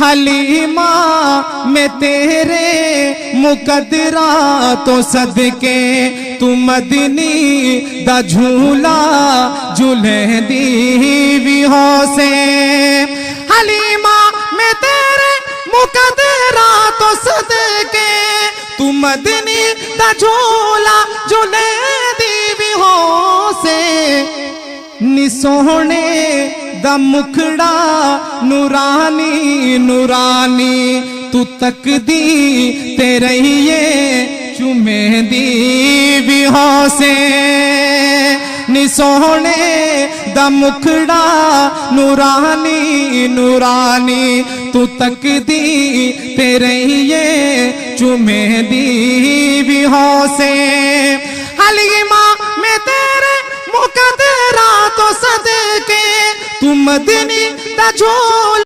हलीमा में तेरे मुकदरा तो सदके तू मदनी दा झूला झूले दी भी हो से। हलीमा में तेरे मुकदरा तो सदके तू मदनी दा झूला झूले दी भी हो से। नी सोहने दा मुखड़ा नूरानी नूरानी तू तकदी तेरे ये चुमे दी भी हो से। नी सोहने दा मुखड़ा नूरानी नूरानी तू तकदी तेरे ये चुमे दी भी हो से। हलीमा में तेरे मुकदरा तो सदके तू मदनी दा झूला